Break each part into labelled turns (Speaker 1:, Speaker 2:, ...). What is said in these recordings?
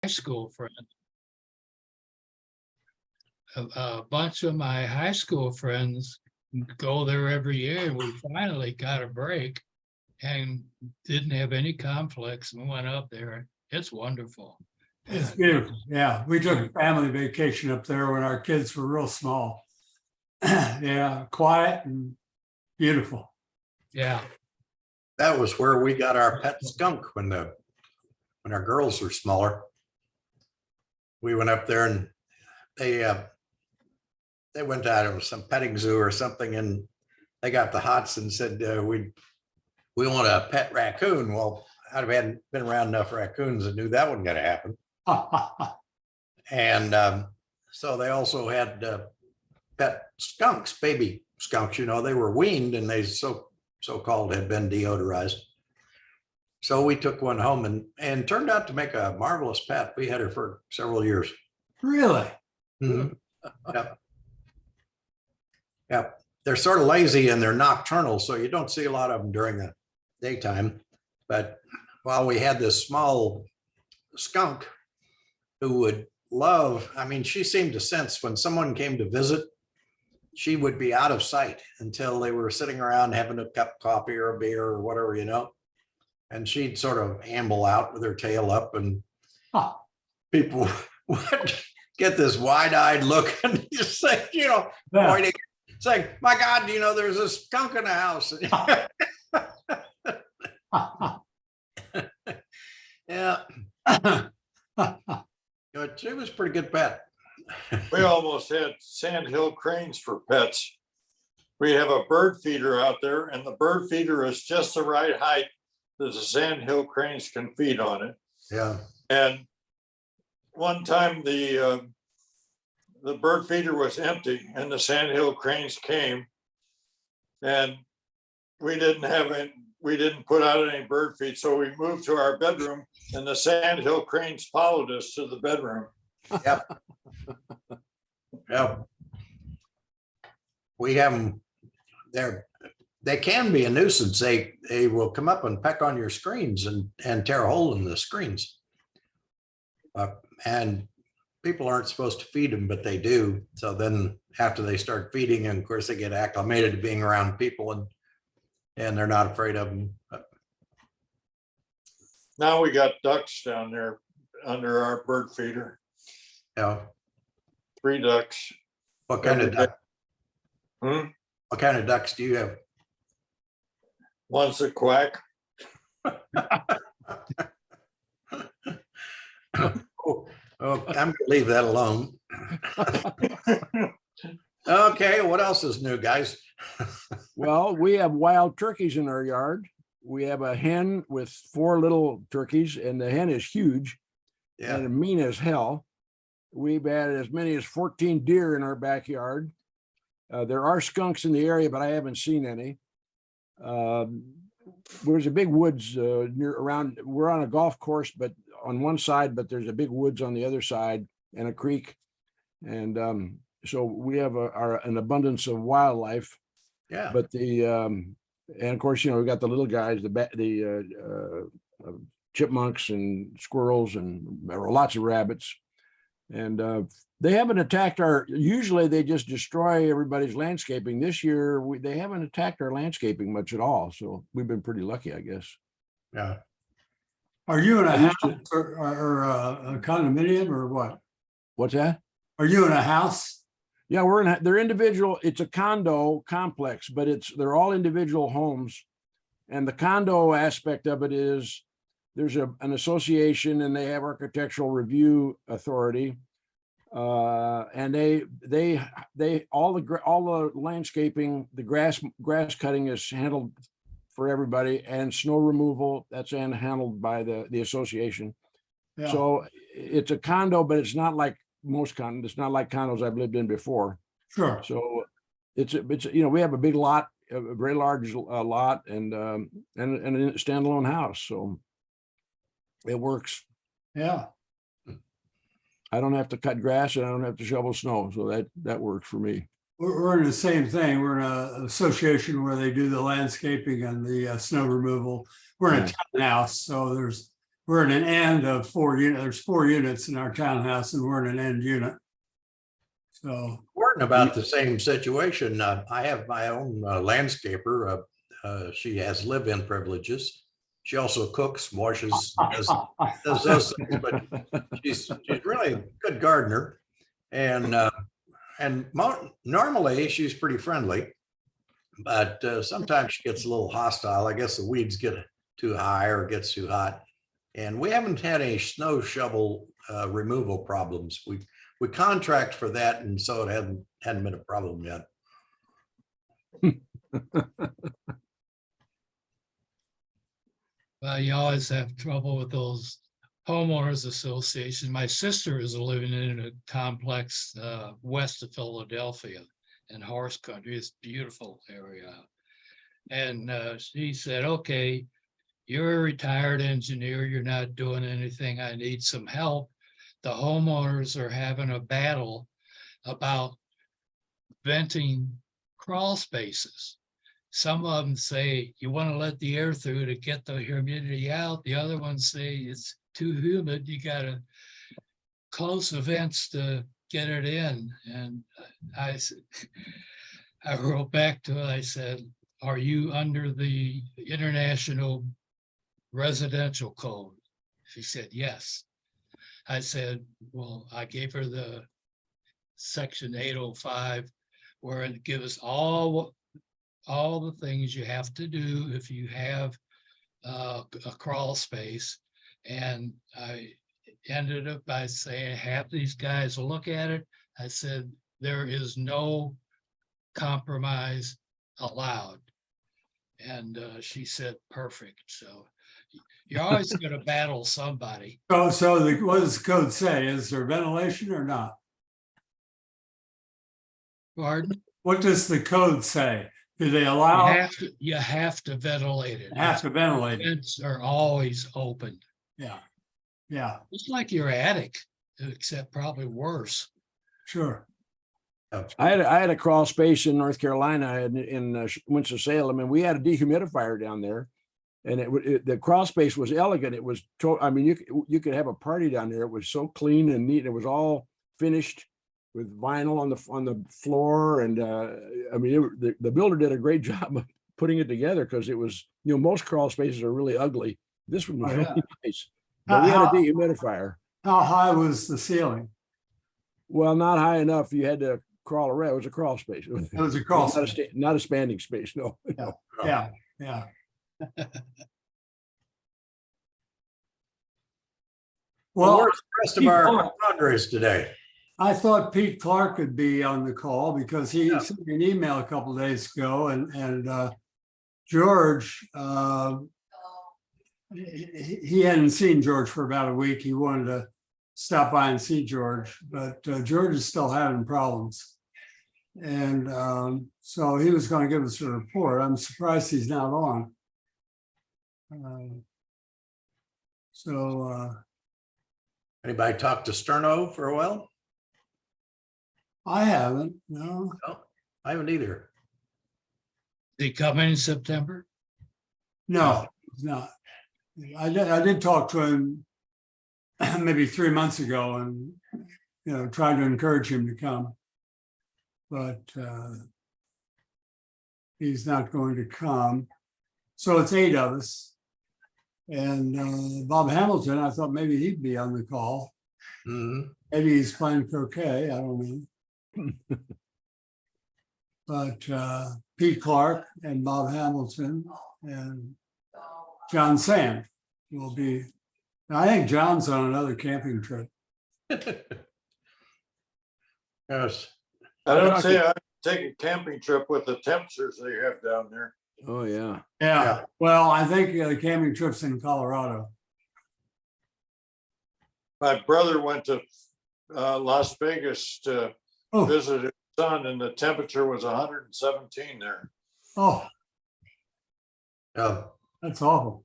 Speaker 1: high school friends. A bunch of my high school friends go there every year, and we finally got a break and didn't have any conflicts and went up there. It's wonderful.
Speaker 2: It's beautiful. Yeah, we took a family vacation up there when our kids were real small. Yeah, quiet and beautiful.
Speaker 1: Yeah.
Speaker 3: That was where we got our pet skunk when our girls were smaller. We went up there and they went to, I don't know, some petting zoo or something, and they got the hots and said, we want a pet raccoon. Well, I hadn't been around enough raccoons and knew that wasn't going to happen. And so they also had pet skunks, baby skunks. You know, they were weaned and they so-called had been deodorized. So we took one home and turned out to make a marvelous pet. We had her for several years.
Speaker 2: Really?
Speaker 3: Mhm. Yep. Yep. They're sort of lazy and they're nocturnal, so you don't see a lot of them during the daytime. But while we had this small skunk who would love, I mean, she seemed to sense when someone came to visit, she would be out of sight until they were sitting around having a cup of coffee or a beer or whatever, you know, and she'd sort of amble out with her tail up, and people would get this wide-eyed look and just say, you know, pointing, saying, my God, you know, there's a skunk in the house. Yeah. But she was a pretty good pet.
Speaker 4: We almost had sandhill cranes for pets. We have a bird feeder out there, and the bird feeder is just the right height that the sandhill cranes can feed on it.
Speaker 3: Yeah.
Speaker 4: And one time the bird feeder was empty and the sandhill cranes came, and we didn't put out any bird feed. So we moved to our bedroom and the sandhill cranes followed us to the bedroom.
Speaker 3: Yep. Yep. We have them there. They can be a nuisance. They will come up and peck on your screens and tear a hole in the screens. And people aren't supposed to feed them, but they do. So then after they start feeding, and of course they get acclimated to being around people, and they're not afraid of them.
Speaker 4: Now we got ducks down there under our bird feeder.
Speaker 3: Yeah.
Speaker 4: 3 ducks.
Speaker 3: What kind of duck?
Speaker 4: Hmm?
Speaker 3: What kind of ducks do you have?
Speaker 4: One's a quack.
Speaker 3: Oh, I'm gonna leave that alone. Okay, what else is new, guys?
Speaker 5: Well, we have wild turkeys in our yard. We have a hen with 4 little turkeys, and the hen is huge and mean as hell. We've had as many as 14 deer in our backyard. There are skunks in the area, but I haven't seen any. There's a big woods near around. We're on a golf course, but on one side, but there's a big woods on the other side and a creek. And so we have an abundance of wildlife.
Speaker 3: Yeah.
Speaker 5: But and of course, you know, we've got the little guys, the chipmunks and squirrels, and there are lots of rabbits. And they haven't attacked usually they just destroy everybody's landscaping. This year, they haven't attacked our landscaping much at all. So we've been pretty lucky, I guess.
Speaker 3: Yeah.
Speaker 2: Are you in a house or a condominium or what?
Speaker 5: What's that?
Speaker 2: Are you in a house?
Speaker 5: Yeah, they're individual. It's a condo complex, but they're all individual homes. And the condo aspect of it is there's an association, and they have architectural review authority. And they all the landscaping, the grass cutting is handled for everybody, and snow removal, that's handled by the association.
Speaker 2: Yeah.
Speaker 5: So it's a condo, but it's not like most condos. It's not like condos I've lived in before.
Speaker 2: Sure.
Speaker 5: So it's you know, we have a big lot, a very large lot, and a standalone house. So it works.
Speaker 2: Yeah.
Speaker 5: I don't have to cut grass and I don't have to shovel snow. So that works for me.
Speaker 2: We're in the same thing. We're in an association where they do the landscaping and the snow removal. We're in a townhouse, so there's we're in an end of 4 units. There's 4 units in our townhouse and we're in an end unit. So,
Speaker 3: We're in about the same situation. I have my own landscaper. She has live-in privileges. She also cooks, washes, does those things, but she's really a good gardener. And normally she's pretty friendly, but sometimes she gets a little hostile. I guess the weeds get too high or it gets too hot. And we haven't had any snow shovel removal problems. We contract for that, and so it hadn't been a problem yet.
Speaker 1: Well, you always have trouble with those homeowners association. My sister is living in a complex west of Philadelphia in horse country. It's a beautiful area. And she said, okay, you're a retired engineer. You're not doing anything. I need some help. The homeowners are having a battle about venting crawl spaces. Some of them say you want to let the air through to get the humidity out. The other ones say it's too humid. You got to close the vents to get it in. And I wrote back to it. I said, are you under the International Residential Code? She said, yes. I said, well, I gave her the section 805 where it gives all the things you have to do if you have a crawl space. And I ended up by saying, have these guys look at it. I said, there is no compromise allowed. And she said, perfect. So you're always going to battle somebody.
Speaker 2: what does the code say? Is there ventilation or not?
Speaker 1: Pardon?
Speaker 2: What does the code say? Do they allow?
Speaker 1: You have to ventilate it.
Speaker 2: Have to ventilate it.
Speaker 1: Vents are always open.
Speaker 2: Yeah, yeah,
Speaker 1: It's like your attic, except probably worse.
Speaker 2: sure.
Speaker 5: I had a crawl space in North Carolina in Winston-Salem, and we had a dehumidifier down there. And the crawl space was elegant. It was, I mean, you could have a party down there. It was so clean and neat. It was all finished with vinyl on the floor. And I mean, the builder did a great job of putting it together because it was, most crawl spaces are really ugly. This one was really nice. But we had a dehumidifier.
Speaker 2: How high was the ceiling?
Speaker 5: Well, not high enough. You had to crawl around. It was a crawl space.
Speaker 2: It was a crawl space.
Speaker 5: Not a standing space. No.
Speaker 2: Yeah.
Speaker 3: Well,
Speaker 2: Well,
Speaker 3: where's the rest of our Padres today?
Speaker 2: I thought Pete Clark could be on the call because he sent me an email a couple of days ago, and George, he hadn't seen George for about a week. He wanted to stop by and see George, but George is still having problems. And so he was going to give us a report. I'm surprised he's not on.
Speaker 3: Anybody talk to Sterno for a while?
Speaker 2: I haven't, no.
Speaker 3: No, I haven't either.
Speaker 1: They come in September.
Speaker 2: No, it's not. I did talk to him maybe 3 months ago and, tried to encourage him to come. But he's not going to come. So it's 8 of us. And Bob Hamilton, I thought maybe he'd be on the call.
Speaker 3: Mhm.
Speaker 2: Maybe he's playing croquet, I don't know. But Pete Clark and Bob Hamilton and John Sand will be, I think John's on another camping trip.
Speaker 3: Yes.
Speaker 4: I don't say I take a camping trip with the temperatures they have down there.
Speaker 5: Oh, yeah.
Speaker 2: Yeah, well, I think the camping trip's in Colorado.
Speaker 4: My brother went to Las Vegas to
Speaker 2: Oh,
Speaker 4: visit his son, and the temperature was 117 there.
Speaker 2: oh,
Speaker 3: Yeah.
Speaker 2: that's awful.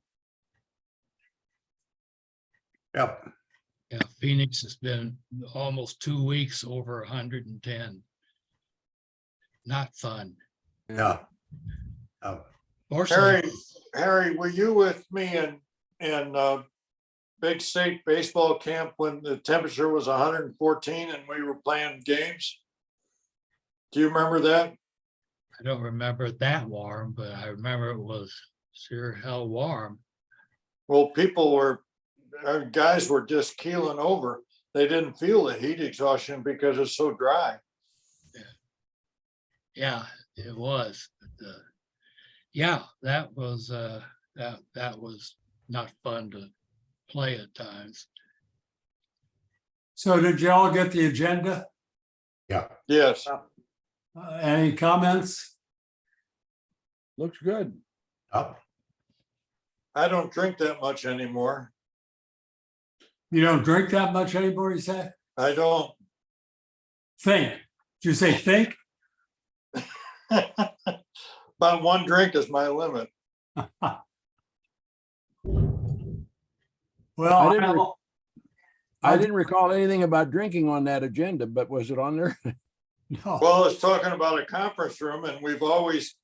Speaker 3: Yep.
Speaker 1: Yeah, Phoenix has been almost 2 weeks over 110. Not fun.
Speaker 3: Yeah.
Speaker 1: Fortunately,
Speaker 4: Harry, were you with me in big state baseball camp when the temperature was 114 and we were playing games? Do you remember that?
Speaker 1: I don't remember it that warm, but I remember it was sure hell warm.
Speaker 4: Well, our guys were just keeling over. They didn't feel the heat exhaustion because it's so dry.
Speaker 1: Yeah, it was. But, yeah, that was that was not fun to play at times.
Speaker 2: So did y'all get the agenda?
Speaker 3: Yeah.
Speaker 4: Yes,
Speaker 2: Any comments?
Speaker 5: Looks good.
Speaker 3: Oh,
Speaker 4: I don't drink that much anymore.
Speaker 2: You don't drink that much anymore, you say?
Speaker 4: I don't.
Speaker 2: Think. Did you say think?
Speaker 4: About one drink is my limit.
Speaker 2: Well,
Speaker 5: I didn't recall anything about drinking on that agenda, but was it on there?
Speaker 2: no.
Speaker 4: Well, it's talking about a conference room and we've always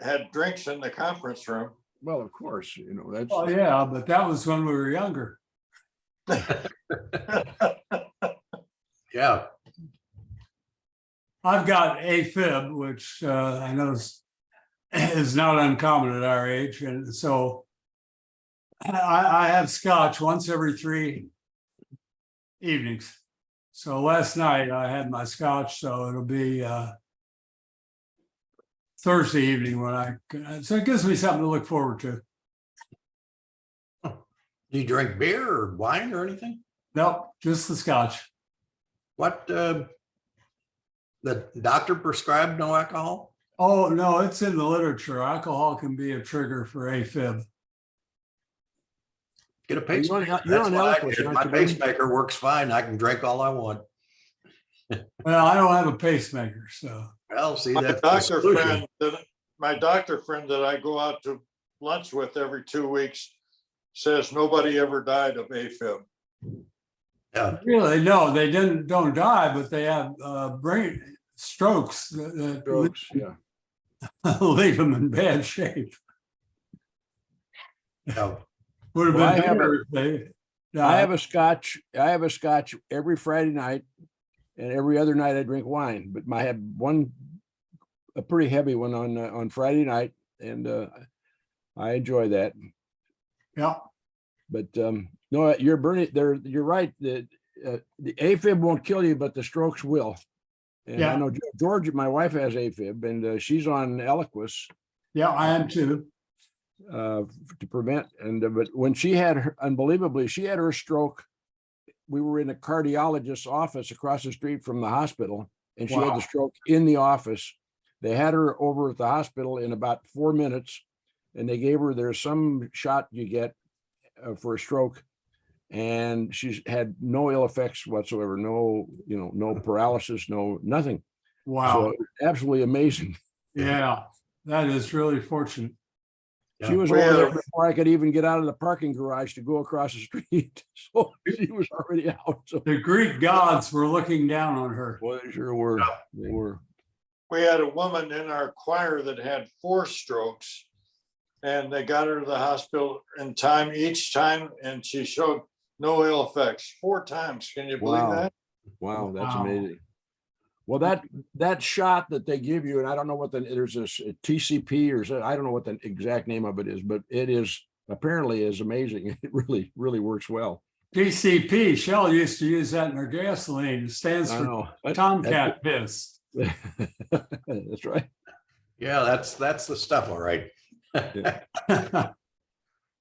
Speaker 4: had drinks in the conference room.
Speaker 5: Well, of course, that's.
Speaker 2: Oh, yeah, but that was when we were younger.
Speaker 3: yeah.
Speaker 2: I've got AFib, which I know is not uncommon at our age. And so I have scotch once every 3 evenings. So last night I had my scotch, so it'll be Thursday evening so it gives me something to look forward to.
Speaker 3: Do you drink beer or wine or anything?
Speaker 2: Nope, just the scotch.
Speaker 3: What, the doctor prescribed no alcohol?
Speaker 2: Oh, no, it's in the literature. Alcohol can be a trigger for AFib.
Speaker 3: Get a pacemaker.
Speaker 5: you're on
Speaker 3: That's what I
Speaker 5: Eliquis,
Speaker 3: did.
Speaker 5: aren't
Speaker 3: My
Speaker 5: you, Bernie?
Speaker 3: pacemaker works fine. I can drink all I want.
Speaker 2: Well, I don't have a pacemaker, so.
Speaker 3: Well, see,
Speaker 4: My
Speaker 3: that's the
Speaker 4: doctor
Speaker 3: solution.
Speaker 4: friend that I go out to lunch with every 2 weeks says nobody ever died of AFib.
Speaker 3: Yeah,
Speaker 2: Really, no, they don't die, but they have brain strokes that
Speaker 5: Strokes, yeah.
Speaker 2: leave them in bad shape.
Speaker 3: yeah.
Speaker 2: Would have
Speaker 5: Well,
Speaker 2: been
Speaker 5: I have
Speaker 2: better if they
Speaker 5: I
Speaker 2: died.
Speaker 5: have a scotch every Friday night, and every other night I drink wine, but I had a pretty heavy one on Friday night, and I enjoy that.
Speaker 2: Yeah,
Speaker 5: But no, you're right. The AFib won't kill you, but the strokes will. And I
Speaker 2: Yeah.
Speaker 5: know George, my wife has AFib, and she's on Eliquis
Speaker 2: yeah, I am too.
Speaker 5: to prevent. And but when she had her stroke, we were in a cardiologist's office across the street from the hospital, and she had
Speaker 2: Wow.
Speaker 5: the stroke in the office. They had her over at the hospital in about 4 minutes, and they gave her, there's some shot you get for a stroke, and she's had no ill effects whatsoever, no paralysis, nothing.
Speaker 2: Wow.
Speaker 5: So absolutely amazing.
Speaker 2: Yeah, that is really fortunate.
Speaker 5: She
Speaker 3: Yeah.
Speaker 5: was over there before I could even get out of the parking garage to go across the street. So she was already out. So
Speaker 2: The Greek gods were looking down on her.
Speaker 5: boy, they sure were.
Speaker 3: Yeah.
Speaker 5: They were.
Speaker 4: We had a woman in our choir that had 4 strokes, and they got her to the hospital in time each time, and she showed no ill effects 4 times. Can you believe
Speaker 5: Wow.
Speaker 4: that?
Speaker 5: Wow, that's
Speaker 2: Wow.
Speaker 5: amazing. Well, that shot that they give you, and I don't know what there's a TCP or I don't know what the exact name of it is, but it is apparently is amazing. It really, really works well.
Speaker 2: PCP, Shell used to use that in her gasoline. It stands
Speaker 5: I
Speaker 2: for
Speaker 5: know.
Speaker 2: Tomcat piss.
Speaker 5: That's right.
Speaker 3: Yeah, that's the stuff, all right.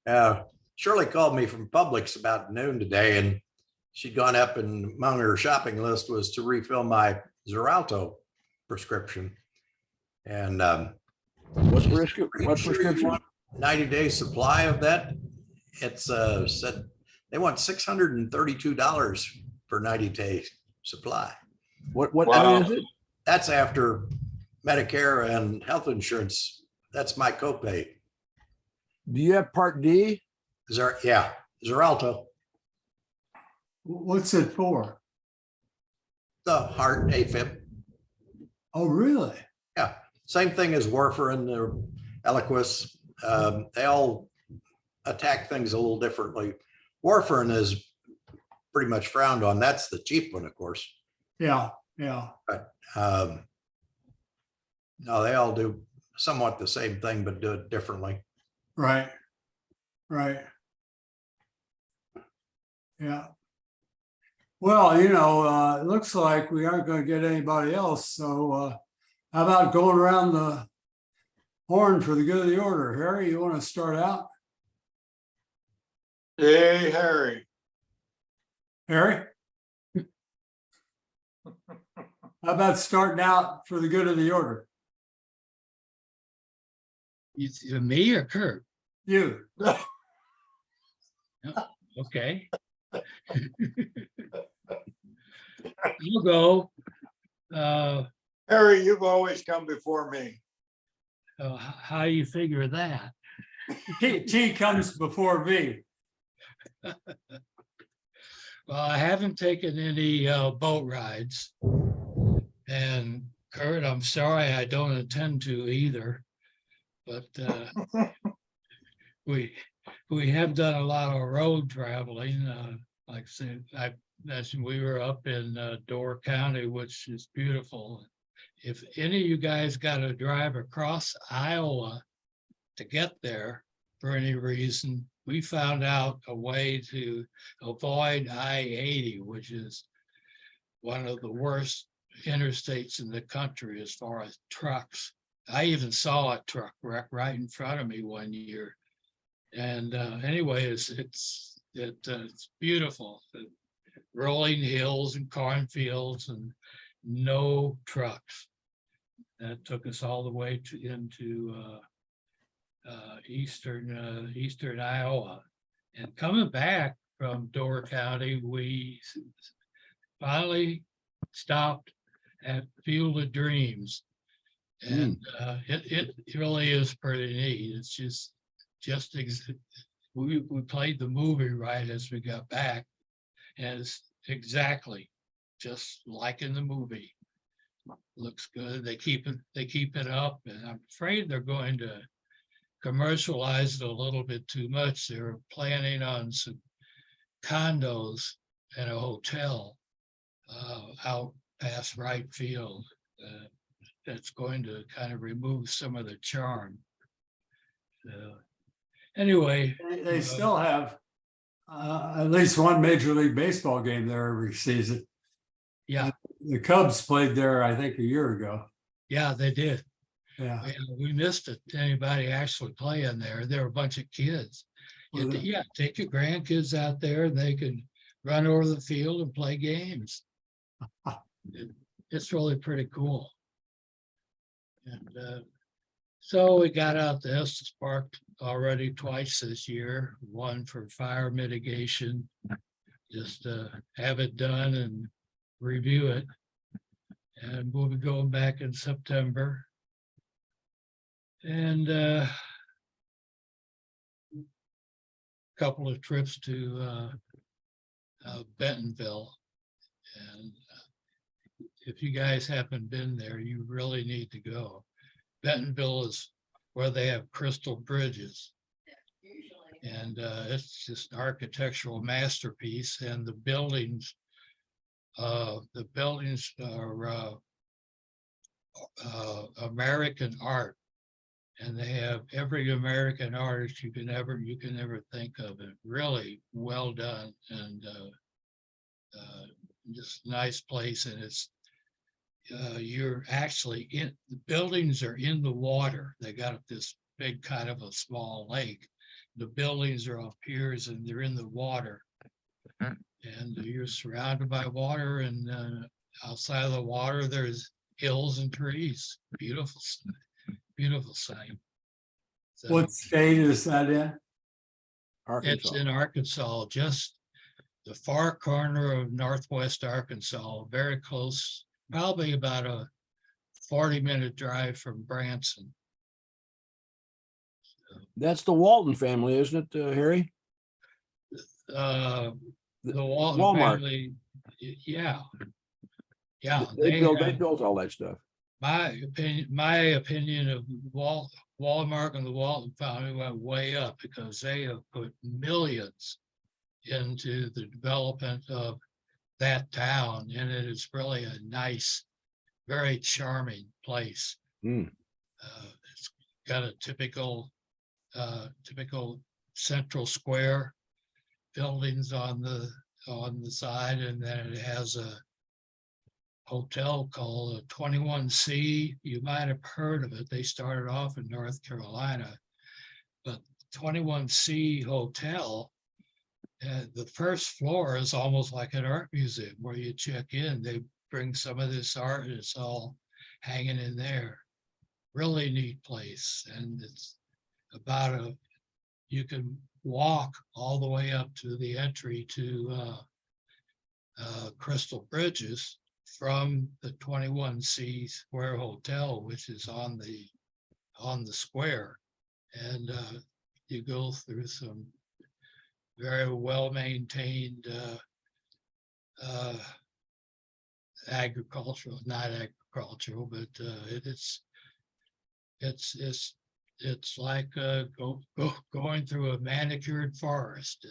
Speaker 2: Yeah.
Speaker 3: Shirley called me from Publix about noon today, and she'd gone up and among her shopping list was to refill my Xarelto prescription. And
Speaker 5: What
Speaker 3: she said,
Speaker 5: prescription? What
Speaker 3: "Sure you
Speaker 5: prescription?
Speaker 3: want 90-day supply of that?" It's said they want $632 for 90-day supply.
Speaker 5: What
Speaker 4: Wow.
Speaker 5: is it?
Speaker 3: That's after Medicare and health insurance. That's my copay.
Speaker 5: Do you have Part D?
Speaker 3: Xarelto,
Speaker 2: What's it for?
Speaker 3: the heart AFib.
Speaker 2: Oh, really?
Speaker 3: Yeah, same thing as warfarin or Eliquis. They all attack things a little differently. Warfarin is pretty much frowned on. That's the cheap one, of course.
Speaker 2: Yeah, yeah,
Speaker 3: But no, they all do somewhat the same thing, but do it differently.
Speaker 2: right, right. Yeah. Well, it looks like we aren't going to get anybody else. So how about going around the horn for the good of the order? Harry, you want to start out?
Speaker 4: Yay, Harry.
Speaker 2: Harry? How about starting out for the good of the order?
Speaker 1: Me or Kurt?
Speaker 2: You.
Speaker 1: Okay. You go.
Speaker 4: Harry, you've always come before me.
Speaker 1: How you figure that?
Speaker 2: T comes before V.
Speaker 1: Well, I haven't taken any boat rides. And Kurt, I'm sorry, I don't intend to either. But we have done a lot of road traveling. Like I said, I mentioned we were up in Door County, which is beautiful. If any of you guys got to drive across Iowa to get there for any reason, we found out a way to avoid I-80, which is one of the worst interstates in the country as far as trucks. I even saw a truck wreck right in front of me one year. And anyway, it's beautiful. The rolling hills and cornfields and no trucks. That took us all the way into eastern Iowa. And coming back from Door County, we finally stopped at Field of Dreams. And it really is pretty neat. It's we played the movie right as we got back, and it's exactly just like in the movie. Looks good. They keep it up, and I'm afraid they're going to commercialize it a little bit too much. They're planning on some condos and a hotel out past right field. That's going to kind of remove some of the charm. Anyway,
Speaker 2: They still have at least one Major League Baseball game there every season.
Speaker 1: yeah,
Speaker 2: The Cubs played there, I think, a year ago.
Speaker 1: yeah, they did.
Speaker 2: Yeah.
Speaker 1: We missed it. Anybody actually playing there? There were a bunch of kids. Yeah, take your grandkids out there and they can run over the field and play games. It's really pretty cool. And so we got out to Estes Park already twice this year, one for fire mitigation, just have it done and review it. And we'll be going back in September. And a couple of trips to Bentonville. And if you guys haven't been there, you really need to go. Bentonville is where they have crystal bridges. And it's just an architectural masterpiece, and the buildings are American art, and they have every American artist you can ever think of. It really well done, and just a nice place. And it's you're actually in the buildings are in the water. They got this big kind of a small lake. The buildings are on piers and they're in the water, and you're surrounded by water, and outside of the water there's hills and trees. Beautiful sight. So
Speaker 2: What state is that in?
Speaker 1: it's in Arkansas, just the far corner of northwest Arkansas, very close, probably about a 40-minute drive from Branson.
Speaker 5: That's the Walton family, isn't it, Harry?
Speaker 1: The Walton
Speaker 5: Walmart.
Speaker 1: family, yeah. Yeah,
Speaker 5: They built all that stuff.
Speaker 1: my opinion of Walmart and the Walton family went way up because they have put millions into the development of that town, and it is really a nice, very charming place.
Speaker 5: Hmm.
Speaker 1: It's got a typical central square buildings on the side, and then it has a hotel called 21C. You might have heard of it. They started off in North Carolina, but 21C Hotel, the first floor is almost like an art museum where you check in. They bring some of this art and it's all hanging in there. Really neat place. And it's about you can walk all the way up to the entry to Crystal Bridges from the 21C Square Hotel, which is on the square. And you go through some very well-maintained agricultural, not agricultural, but it's like going through a manicured forest.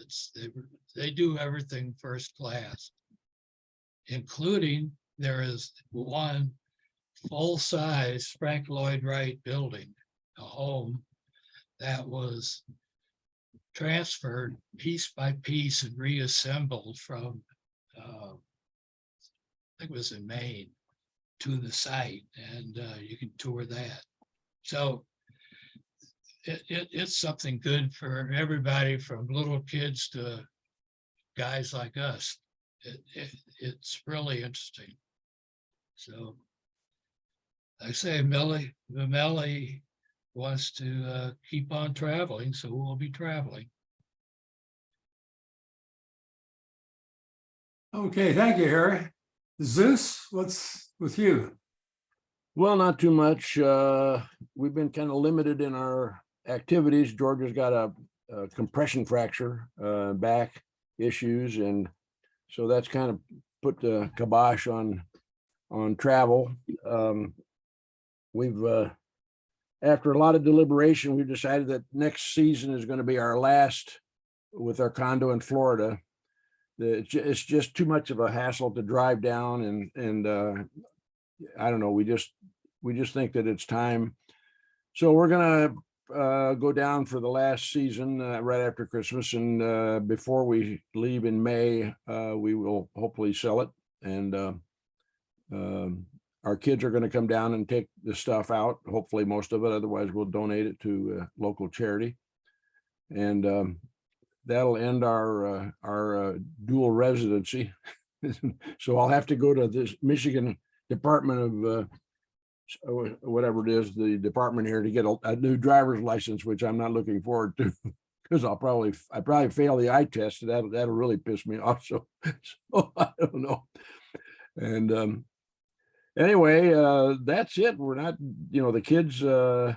Speaker 1: They do everything first class, including there is one full-size Frank Lloyd Wright building, a home that was transferred piece by piece and reassembled from, I think it was in Maine, to the site, and you can tour that. So it's something good for everybody from little kids to guys like us. It's really interesting. So I say Melly wants to keep on traveling, so we'll be traveling.
Speaker 2: Okay, thank you, Harry. Zeus, what's with you?
Speaker 5: Well, not too much. We've been kind of limited in our activities. Georgia's got a compression fracture, back issues, and so that's kind of put the kibosh on travel. We've after a lot of deliberation, we've decided that next season is going to be our last with our condo in Florida. It's just too much of a hassle to drive down, and I don't know. We just think that it's time. So we're gonna go down for the last season right after Christmas, and before we leave in May, we will hopefully sell it, and our kids are going to come down and take the stuff out, hopefully most of it. Otherwise, we'll donate it to local charity, and that'll end our dual residency. So I'll have to go to this Michigan Department of whatever it is, the department here, to get a new driver's license, which I'm not looking forward to, because I probably fail the eye test. That'll really piss me off. So I don't know. And anyway, that's it. We're not, the kids are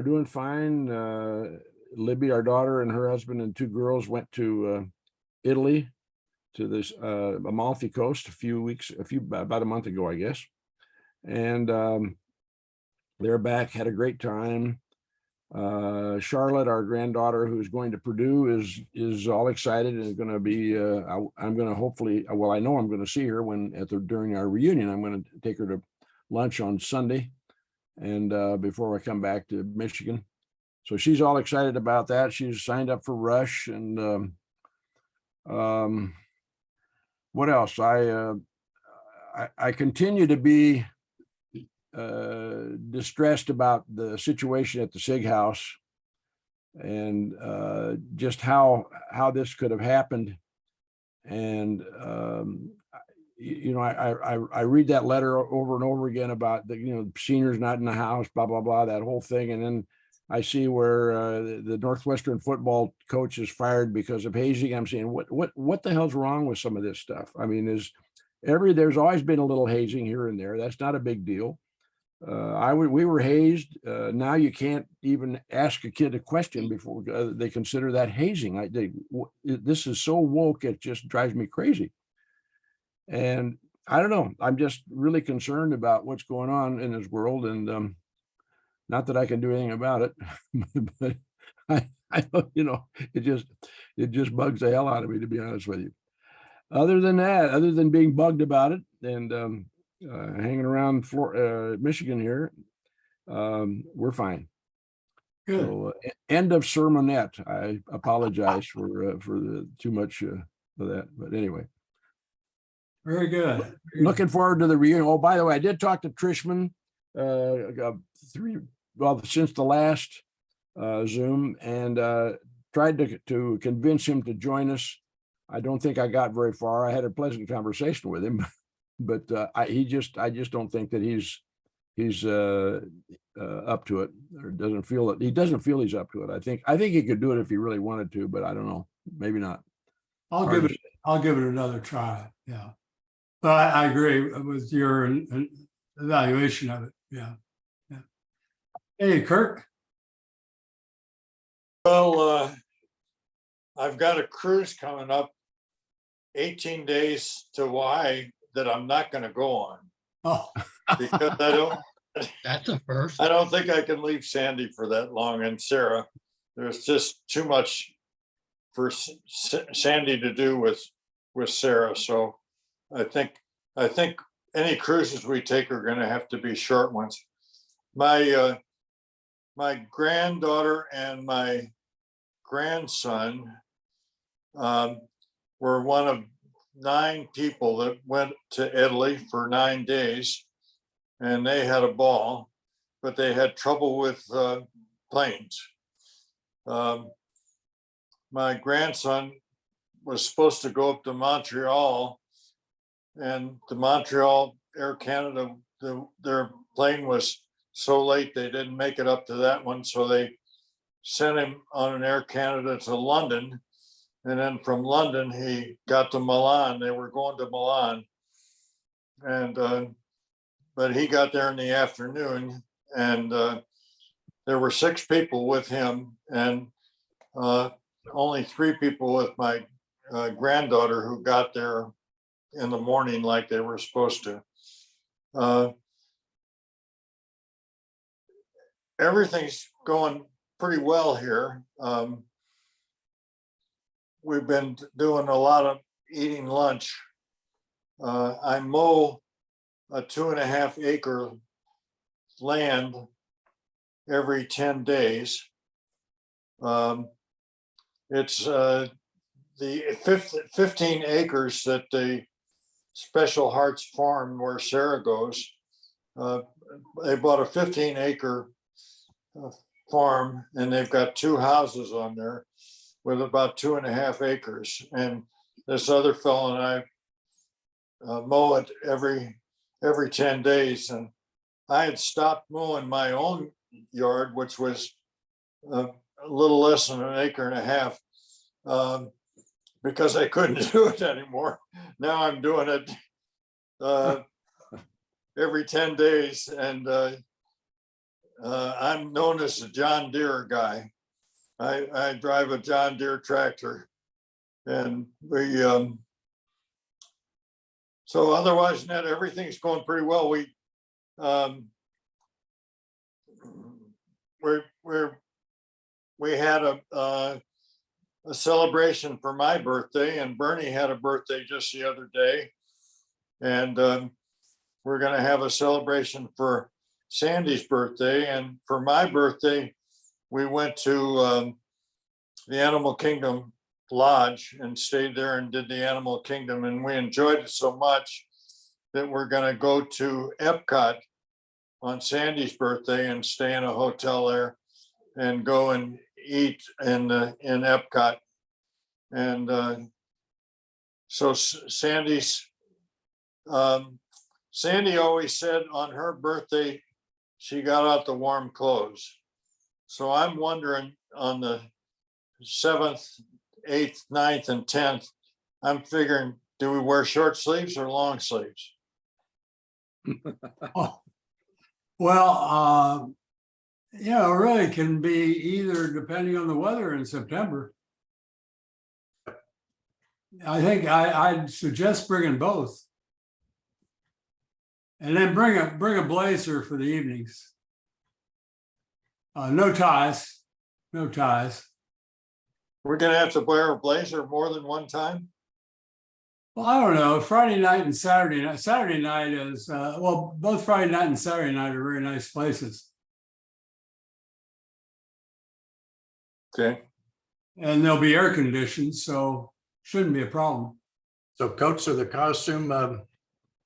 Speaker 5: doing fine. Libby, our daughter, and her husband and two girls went to Italy, to this Amalfi Coast about a month ago, I guess. And they're back, had a great time. Charlotte, our granddaughter, who's going to Purdue, is all excited and is going to be. I'm going to hopefully. Well, I know I'm going to see her during our reunion. I'm going to take her to lunch on Sunday, and before I come back to Michigan. So she's all excited about that. She's signed up for Rush, and what else? I continue to be distressed about the situation at the Sig House, and just how this could have happened. And I read that letter over and over again about the seniors not in the house, blah blah blah, that whole thing, and then I see where the Northwestern football coach is fired because of hazing. I'm saying, what the hell's wrong with some of this stuff? I mean, there's always been a little hazing here and there. That's not a big deal. We were hazed. Now you can't even ask a kid a question before they consider that hazing. This is so woke, it just drives me crazy. And I don't know. I'm just really concerned about what's going on in this world, and not that I can do anything about it, but I it it just bugs the hell out of me, to be honest with you. Other than that, other than being bugged about it and hanging around Michigan here, we're fine.
Speaker 2: Good.
Speaker 5: So end of sermonette. I apologize for the too much of that, but anyway.
Speaker 2: Very good.
Speaker 5: Looking forward to the reunion. Oh, by the way, I did talk to Trishman since the last Zoom, and tried to convince him to join us. I don't think I got very far. I had a pleasant conversation with him, but I just don't think that he's up to it, or doesn't feel it. He doesn't feel he's up to it. I think he could do it if he really wanted to, but I don't know. Maybe not.
Speaker 2: I'll give it another try. Yeah. But I agree with your evaluation of it. Yeah. Yeah. Hey, Kirk.
Speaker 4: Well, I've got a cruise coming up 18 days to Hawaii that I'm not going to go on
Speaker 2: Oh,
Speaker 4: because
Speaker 1: That's a first.
Speaker 4: I don't think I can leave Sandy for that long, and Sarah. There's just too much for Sandy to do with Sarah. So I think any cruises we take are going to have to be short ones. My granddaughter and my grandson were one of 9 people that went to Italy for 9 days, and they had a ball, but they had trouble with planes. My grandson was supposed to go up to Montreal, and the Montreal Air Canada, their plane was so late they didn't make it up to that one, so they sent him on an Air Canada to London, and then from London he got to Milan. They were going to Milan, and but he got there in the afternoon, and there were 6 people with him, and only 3 people with my granddaughter who got there in the morning like they were supposed to. Everything's going pretty well here. We've been doing a lot of eating lunch. I mow a 2.5 acre land every 10 days. It's the 15 acres that the Special Hearts Farm where Sarah goes. They bought a 15 acre farm, and they've got 2 houses on there with about 2.5 acres. And this other fellow and I mow it every 10 days. And I had stopped mowing my own yard, which was a little less than 1.5 acres, because I couldn't do it anymore. Now I'm doing it every 10 days. And I'm known as the John Deere guy. I drive a John Deere tractor, and we so otherwise, Ned, everything's going pretty well. We had a celebration for my birthday, and Bernie had a birthday just the other day, and we're going to have a celebration for Sandy's birthday. And for my birthday, we went to the Animal Kingdom Lodge and stayed there and did the Animal Kingdom, and we enjoyed it so much that we're going to go to Epcot on Sandy's birthday and stay in a hotel there and go and eat in Epcot. And so Sandy always said on her birthday she got out the warm clothes. So I'm wondering on the 7th, 8th, 9th, and 10th, I'm figuring, do we wear short sleeves or long sleeves?
Speaker 2: oh. Well, it really can be either depending on the weather in September. I think I'd suggest bringing both. And then bring a blazer for the evenings. No ties.
Speaker 4: We're gonna have to wear a blazer more than one time?
Speaker 2: Well, I don't know, Friday night and Saturday night. Saturday night is, well, both Friday night and Saturday night are very nice places.
Speaker 4: Okay,
Speaker 2: And they'll be air conditioned, so shouldn't be a problem.
Speaker 3: So coats are the costume,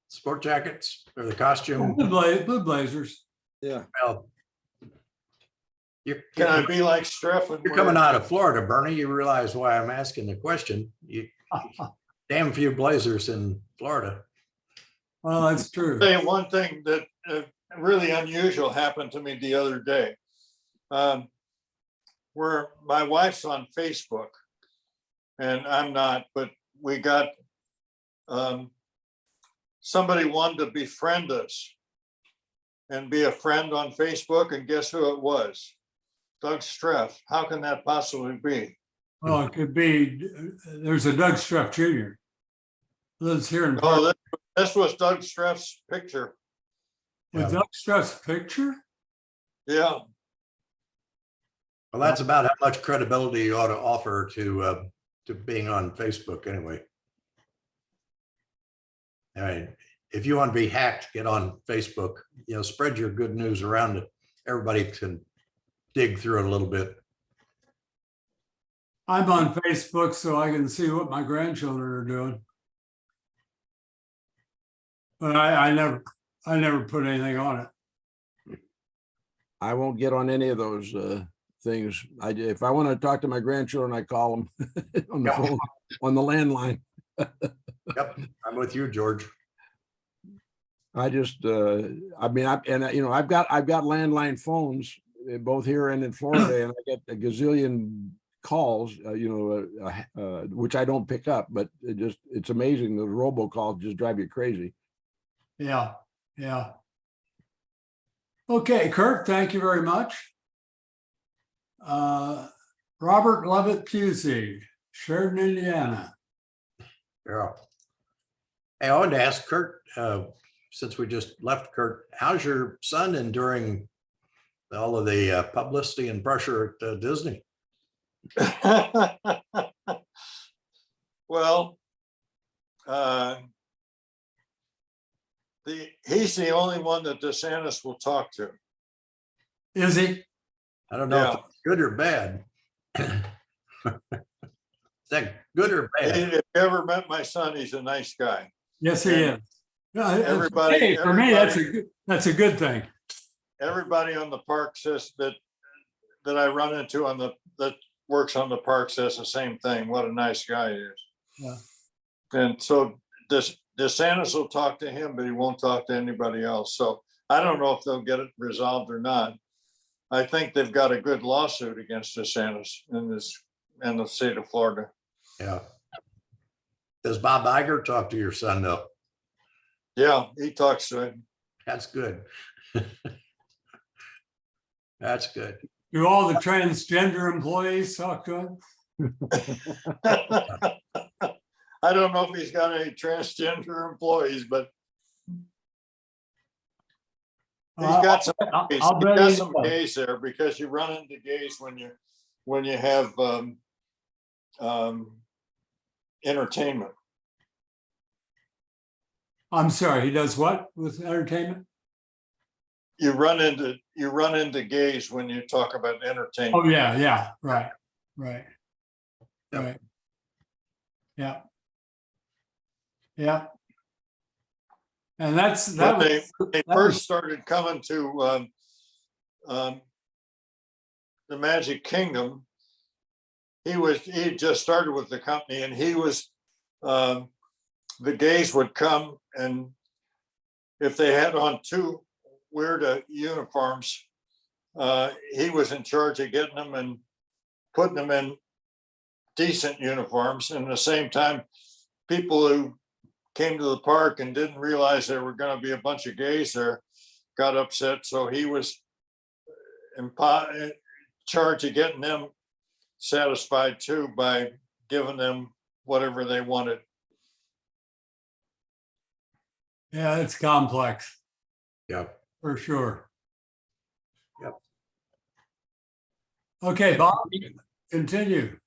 Speaker 3: sport jackets or the costume?
Speaker 2: Blue blazers.
Speaker 5: Yeah.
Speaker 3: Well, You're,
Speaker 4: can I be like Streff and
Speaker 3: you're
Speaker 4: wear-
Speaker 3: coming out of Florida, Bernie. You realize why I'm asking the question. You damn few blazers in Florida.
Speaker 2: Well, that's true.
Speaker 4: Say one thing that really unusual happened to me the other day. Where my wife's on Facebook and I'm not, but we got somebody wanted to befriend us and be a friend on Facebook, and guess who it was? Doug Streff. How can that possibly be?
Speaker 2: Well, it could be, there's a Doug Struff Jr. Lives here in Park.
Speaker 4: Oh, this was Doug Streff's picture.
Speaker 2: With Doug Struff's picture?
Speaker 4: Yeah,
Speaker 3: Well, that's about how much credibility you ought to offer to being on Facebook anyway. All right, if you want to be hacked, get on Facebook, spread your good news around it. Everybody can dig through it a little bit.
Speaker 2: I'm on Facebook so I can see what my grandchildren are doing. But I never put anything on it.
Speaker 5: I won't get on any of those things. If I want to talk to my grandchildren, I call them on the phone, on the landline.
Speaker 3: Yep, I'm with you, George.
Speaker 5: I just, I've got landline phones, both here and in Florida, and I get a gazillion calls, which I don't pick up, but it's amazing. The robocalls just drive you crazy.
Speaker 2: Yeah, yeah. Okay, Kurt, thank you very much. Robert Levitt Pusey, Sheridan, Indiana.
Speaker 3: Yeah. Hey, I wanted to ask Kurt, since we just left Kurt, how's your son enduring all of the publicity and pressure at Disney?
Speaker 4: well, he's the only one that DeSantis will talk to.
Speaker 2: Is he?
Speaker 3: I don't know
Speaker 4: Yeah.
Speaker 3: if it's good or bad. Is that good or bad?
Speaker 4: If you ever met my son, he's a nice guy.
Speaker 2: Yes, he is.
Speaker 4: Everybody-
Speaker 2: Hey, for me, that's a good thing.
Speaker 4: Everybody on the park says that I run into that works on the park says the same thing. What a nice guy he is.
Speaker 2: Yeah.
Speaker 4: And so DeSantis will talk to him, but he won't talk to anybody else. So I don't know if they'll get it resolved or not. I think they've got a good lawsuit against DeSantis in the state of Florida.
Speaker 3: Yeah. Does Bob Iger talk to your son though?
Speaker 4: Yeah, he talks to him.
Speaker 3: That's good. That's good.
Speaker 2: Do all the transgender employees talk to him?
Speaker 4: I don't know if he's got any transgender employees, but he's got some gays.
Speaker 2: I'll
Speaker 4: He's
Speaker 2: bet
Speaker 4: got
Speaker 2: he
Speaker 4: some
Speaker 2: does.
Speaker 4: gays there because you run into gays when you have entertainment.
Speaker 2: I'm sorry, he does what with entertainment?
Speaker 4: You run into gays when you talk about entertainment.
Speaker 2: Oh, yeah, right.
Speaker 3: Yep.
Speaker 2: Right. Yeah. Yeah. And
Speaker 4: When they
Speaker 2: that
Speaker 4: first
Speaker 2: was-
Speaker 4: started coming to the Magic Kingdom, he just started with the company, and he was the gays would come, and if they had on too weird uniforms, he was in charge of getting them and putting them in decent uniforms. And at the same time, people who came to the park and didn't realize there were going to be a bunch of gays there got upset. So he was in charge of getting them satisfied too by giving them whatever they wanted.
Speaker 2: Yeah, it's complex
Speaker 3: Yeah.
Speaker 2: for sure.
Speaker 3: Yep.
Speaker 2: Okay, Bob, continue.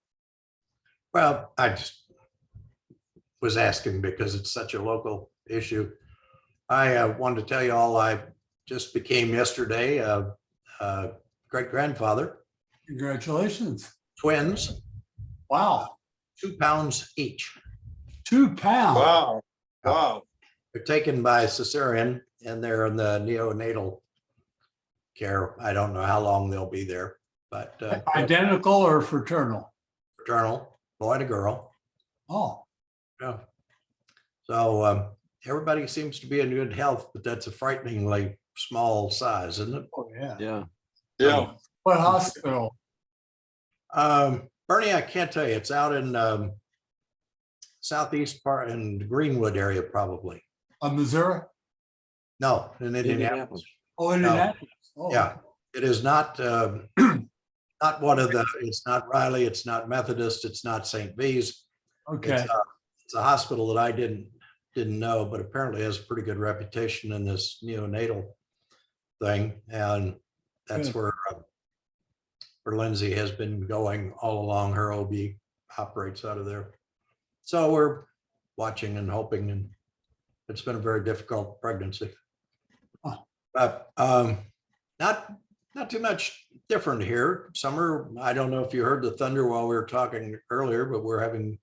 Speaker 3: Well, I just was asking because it's such a local issue. I wanted to tell you all, I just became yesterday a great grandfather,
Speaker 2: Congratulations.
Speaker 3: twins,
Speaker 2: Wow.
Speaker 3: 2 pounds each.
Speaker 2: 2 pounds.
Speaker 4: Wow, wow.
Speaker 3: They're taken by cesarean and they're in the neonatal care. I don't know how long they'll be there, but
Speaker 2: Identical or fraternal?
Speaker 3: fraternal, boy and a girl.
Speaker 2: Oh,
Speaker 3: Yeah. So everybody seems to be in good health, but that's a frighteningly small size, isn't it?
Speaker 2: oh, yeah.
Speaker 5: Yeah.
Speaker 4: Yeah,
Speaker 2: What hospital?
Speaker 3: Bernie, I can't tell you. It's out in southeast part in the Greenwood area, probably.
Speaker 2: Missouri?
Speaker 3: No, in Indianapolis.
Speaker 5: Indianapolis.
Speaker 2: Oh, Indianapolis. Oh,
Speaker 3: Yeah, it is not not one of the. It's not Riley. It's not Methodist. It's not St. V's.
Speaker 2: okay.
Speaker 3: It's a hospital that I didn't know, but apparently has a pretty good reputation in this neonatal thing, and that's
Speaker 2: Good.
Speaker 3: where Lindsay has been going all along. Her OB operates out of there, so we're watching and hoping, and it's been a very difficult pregnancy.
Speaker 2: Oh.
Speaker 3: But not too much different here. Summer, I don't know if you heard the thunder while we were talking earlier, but we're having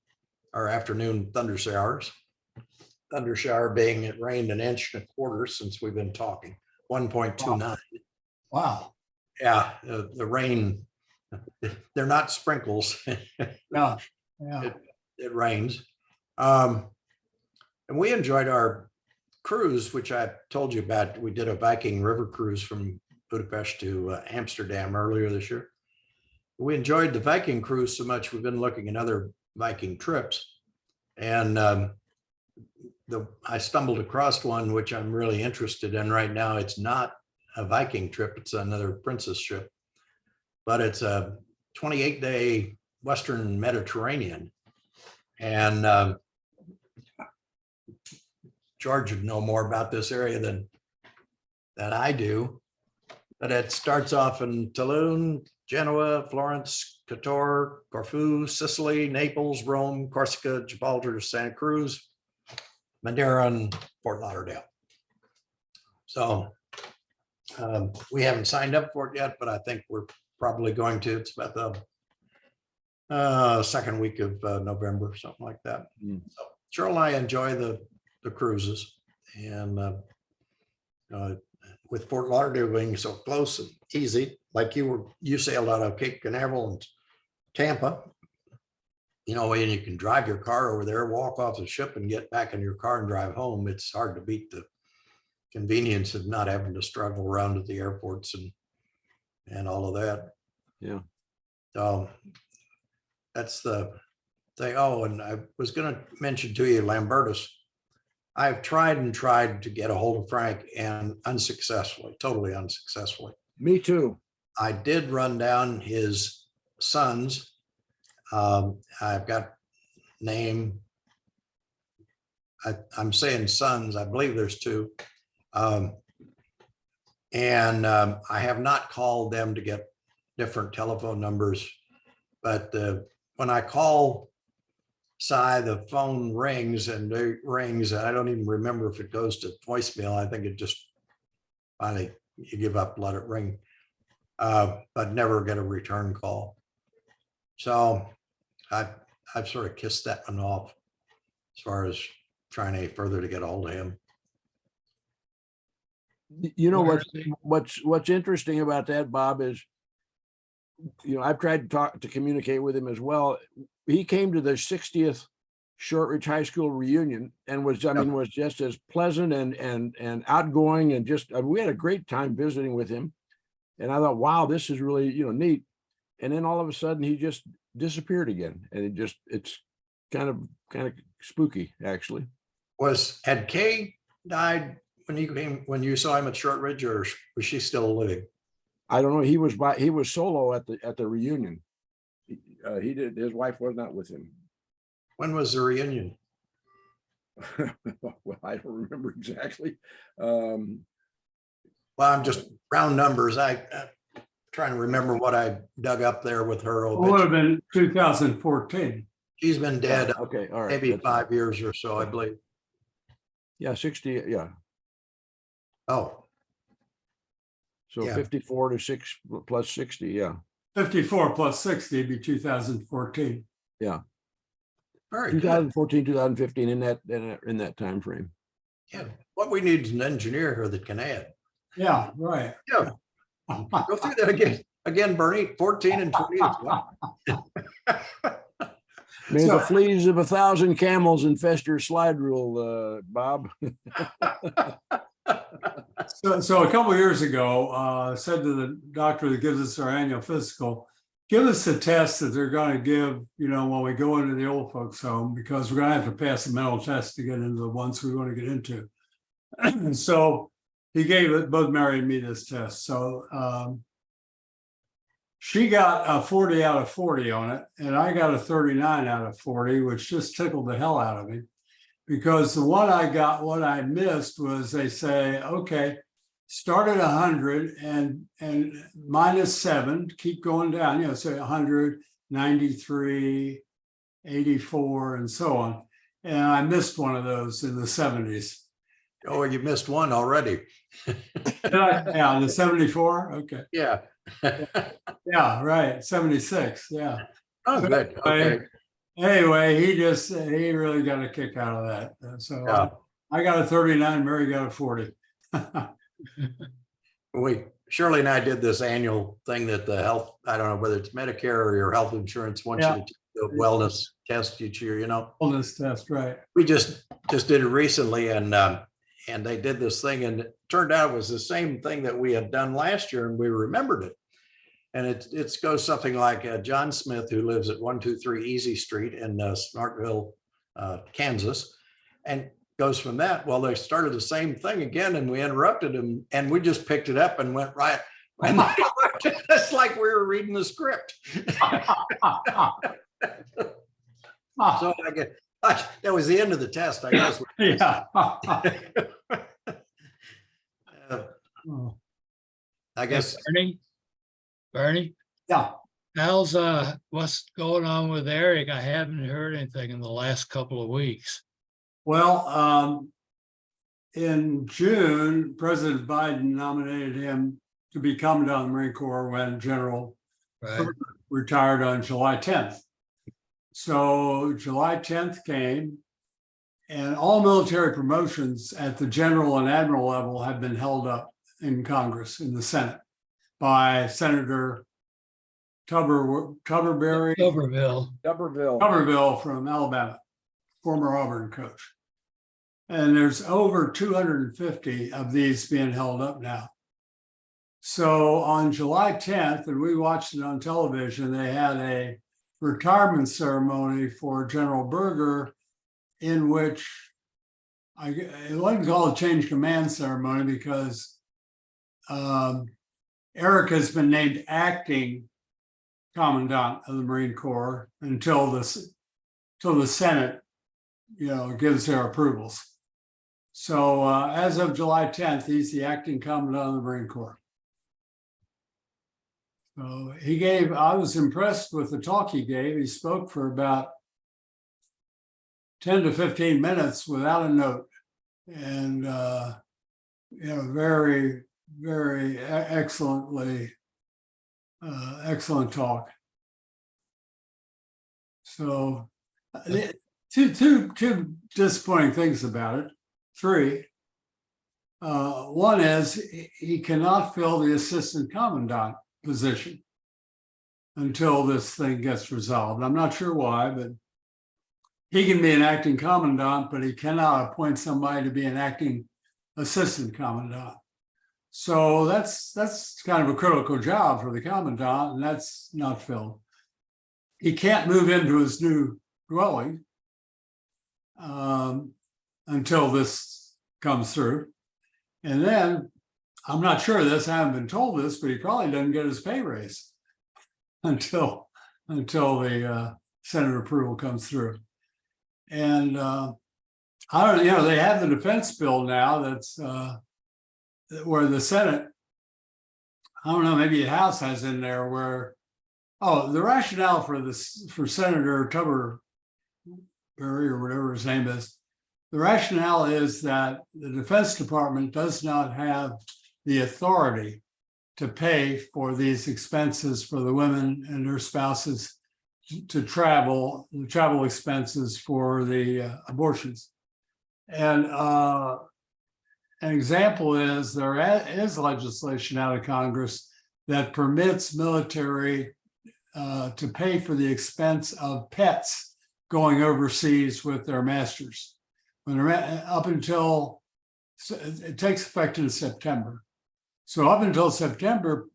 Speaker 3: our afternoon thunder showers. Thunder shower being it rained 1.25 inches since we've been talking, 1.29.
Speaker 2: Wow.
Speaker 3: Yeah, the rain, they're not sprinkles.
Speaker 2: Yeah. Yeah.
Speaker 3: It rains. And we enjoyed our cruise, which I told you about. We did a Viking river cruise from Budapest to Amsterdam earlier this year. We enjoyed the Viking cruise so much, we've been looking at other Viking trips. And I stumbled across one which I'm really interested in right now. It's not a Viking trip, it's another princess ship, but it's a 28-day Western Mediterranean. And George would know more about this area than I do, but it starts off in Toulon, Genoa, Florence, Kotor, Corfu, Sicily, Naples, Rome, Corsica, Gibraltar, Santa Cruz, Madeira, and Fort Lauderdale. So we haven't signed up for it yet, but I think we're probably going to. It's about the second week of November, something like that.
Speaker 5: Mm.
Speaker 3: So Cheryl and I enjoy the cruises, and with Fort Lauderdale being so close and easy, like you sailed out of Cape Canaveral and Tampa, and you can drive your car over there, walk off the ship and get back in your car and drive home. It's hard to beat the convenience of not having to struggle around at the airports and all of that.
Speaker 5: Yeah.
Speaker 3: That's the thing. Oh, and I was going to mention to you, Lambertus. I've tried to get a hold of Frank and unsuccessfully, totally unsuccessfully.
Speaker 5: Me too.
Speaker 3: I did run down his sons. I've got name. I'm saying sons. I believe there's 2. And I have not called them to get different telephone numbers, but when I call Cy, the phone rings and it rings. I don't even remember if it goes to voicemail. I think it just finally you give up, let it ring, but never get a return call. So I've sort of kissed that one off as far as trying any further to get a hold of him.
Speaker 5: You know
Speaker 1: Where
Speaker 5: what's interesting about that, Bob, is I've tried to communicate with him as well. He came to the 60th Shortridge High School reunion and was just as pleasant and outgoing, and just we had a great time visiting with him. And I thought, wow, this is really neat. And then all of a sudden he just disappeared again, and it's kind of spooky, actually.
Speaker 3: Had Kay died when you saw him at Shortridge, or was she still living?
Speaker 5: I don't know. He was solo at the reunion. His wife was not with him.
Speaker 3: When was the reunion?
Speaker 5: Well, I don't remember exactly.
Speaker 3: Well, I'm just round numbers. I'm trying to remember what I dug up there with her.
Speaker 2: It would have been 2014.
Speaker 3: She's been dead
Speaker 5: Okay, all right.
Speaker 3: maybe
Speaker 5: that's-
Speaker 3: 5 years or so, I believe.
Speaker 5: Yeah, 60, yeah.
Speaker 3: Oh,
Speaker 5: So
Speaker 3: Yeah.
Speaker 5: 54 to 6 plus 60, yeah.
Speaker 2: 54 plus 60 would be 2014.
Speaker 3: very good.
Speaker 5: 2014, 2015 in that time frame.
Speaker 3: Yeah. What we need is an engineer here that can add.
Speaker 2: Yeah, right.
Speaker 3: Yeah. Go through that again, Bernie, 14 and 20.
Speaker 5: May
Speaker 2: So-
Speaker 5: the fleas of 1,000 camels infest your slide rule, Bob.
Speaker 2: So a couple of years ago, said to the doctor that gives us our annual physical, give us a test that they're going to give, when we go into the old folks home, because we're going to have to pass a mental test to get into the ones we want to get into. So he gave it, both Mary and me, this test. So she got a 40 out of 40 on it, and I got a 39 out of 40, which just tickled the hell out of me. Because the one I got, what I missed was they say, okay, start at 100 and -7, keep going down, say 100, 93, 84, and so on. And I missed one of those in the 70s.
Speaker 3: Oh, you missed one already.
Speaker 2: Yeah, the 74. Okay.
Speaker 3: Yeah.
Speaker 2: Yeah, right. 76. Yeah.
Speaker 3: Oh, good. Okay.
Speaker 2: Anyway, he really got a kick out of that. So
Speaker 3: Yeah.
Speaker 2: I got a 39, Mary got a 40.
Speaker 3: Shirley and I did this annual thing that the health, I don't know whether it's Medicare or your health insurance wants you to take the wellness test each year,
Speaker 2: Wellness test, right.
Speaker 3: We just did it recently and they did this thing and it turned out it was the same thing that we had done last year and we remembered it. And it goes something like John Smith, who lives at 123 Easy Street in Smartville, Kansas, and goes from that. Well, they started the same thing again and we interrupted him and we just picked it up and went right. And it's like we were reading the script. So I guess that was the end of the test, I guess.
Speaker 2: Yeah.
Speaker 3: I guess.
Speaker 1: Bernie,
Speaker 2: Yeah.
Speaker 1: how's what's going on with Eric? I haven't heard anything in the last couple of weeks.
Speaker 2: Well, in June, President Biden nominated him to be Commandant of the Marine Corps when General
Speaker 1: Right.
Speaker 2: retired on July 10th. So July 10th came, and all military promotions at the general and admiral level have been held up in Congress, in the Senate, by Senator Tuberville
Speaker 5: Tuberville.
Speaker 2: from Alabama, former Auburn coach. And there's over 250 of these being held up now. So on July 10th, and we watched it on television, they had a retirement ceremony for General Berger, in which it wasn't called a change command ceremony because Eric has been named acting Commandant of the Marine Corps until the Senate, gives their approvals. So as of July 10th, he's the acting Commandant of the Marine Corps. So I was impressed with the talk he gave. He spoke for about 10 to 15 minutes without a note. And, very, very excellent talk. So two disappointing things about it. 3. One is he cannot fill the assistant commandant position until this thing gets resolved. I'm not sure why, but he can be an acting commandant, but he cannot appoint somebody to be an acting assistant commandant. So that's kind of a critical job for the commandant, and that's not filled. He can't move into his new dwelling until this comes through. And then, I'm not sure of this, I haven't been told this, but he probably doesn't get his pay raise until the Senate approval comes through. And I don't know, they have the defense bill now that's where the Senate, I don't know, maybe the House has in there where, the rationale for Senator or whatever his name is. The rationale is that the Defense Department does not have the authority to pay for these expenses for the women and their spouses to travel, the travel expenses for the abortions. And an example is there is legislation out of Congress that permits military to pay for the expense of pets going overseas with their masters. When they're up until, it takes effect in September. So up until September,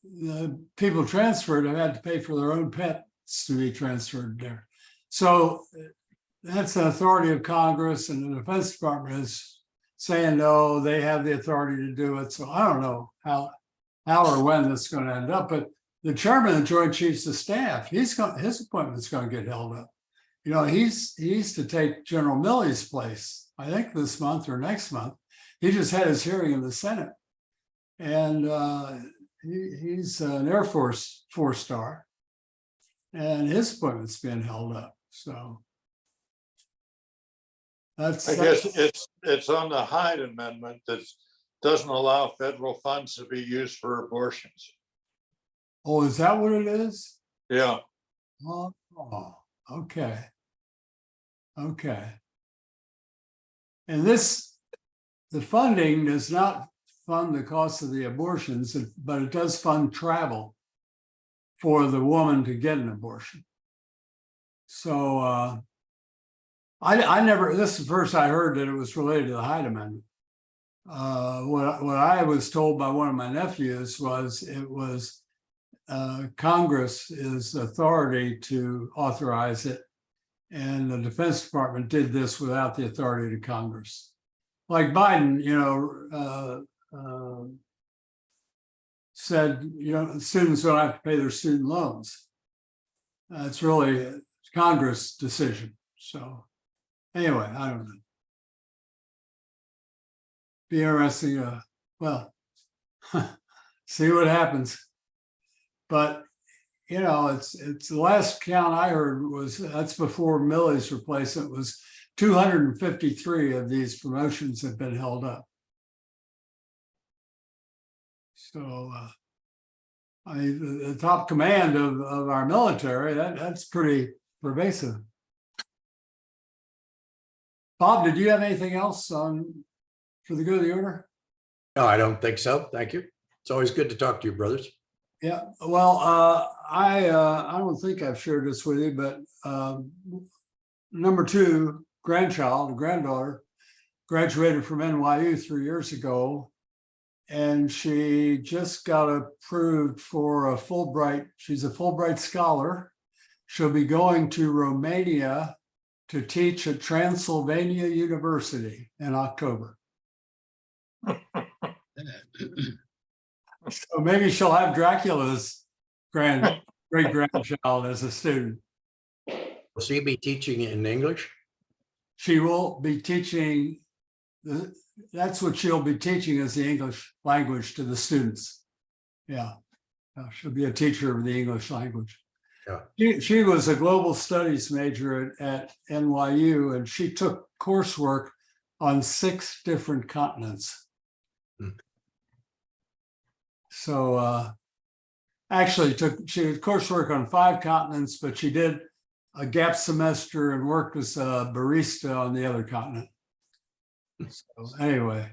Speaker 2: the people transferred have had to pay for their own pets to be transferred there. So that's an authority of Congress, and the Defense Department is saying, no, they have the authority to do it. So I don't know how or when this is going to end up, but the chairman of the Joint Chiefs of Staff, his appointment's going to get held up. You know, he's to take General Milley's place, I think this month or next month. He just had his hearing in the Senate. And he's an Air Force 4-star. And his appointment's being held up. So
Speaker 4: I guess it's on the Hyde Amendment that doesn't allow federal funds to be used for abortions.
Speaker 2: Oh, is that what it is?
Speaker 4: Yeah.
Speaker 2: Oh, okay. Okay. And the funding does not fund the cost of the abortions, but it does fund travel for the woman to get an abortion. So I never, this is the first I heard that it was related to the Hyde Amendment. What I was told by one of my nephews was it was Congress's authority to authorize it, and the Defense Department did this without the authority to Congress. Like Biden, said, students don't have to pay their student loans. It's really a Congress decision. So anyway, I don't know. Be interesting. See what happens. But it's the last count I heard was that's before Milley's replacement was 253 of these promotions have been held up. So the top command of our military, that's pretty pervasive. Bob, did you have anything else for the good of the order?
Speaker 3: No, I don't think so. Thank you. It's always good to talk to you, brothers.
Speaker 2: Yeah, well, I don't think I've shared this with you, but number 2 granddaughter, graduated from NYU 3 years ago, and she just got approved for a Fulbright. She's a Fulbright scholar. She'll be going to Romania to teach at Transylvania University in October. So maybe she'll have Dracula's great-grandchild as a student.
Speaker 3: Will she be teaching in English?
Speaker 2: She will be teaching, that's what she'll be teaching is the English language to the students. Yeah, she'll be a teacher of the English language. Yeah. She was a global studies major at NYU, and she took coursework on 6 different continents. So actually she did coursework on 5 continents, but she did a gap semester and worked as a barista on the other continent. So anyway,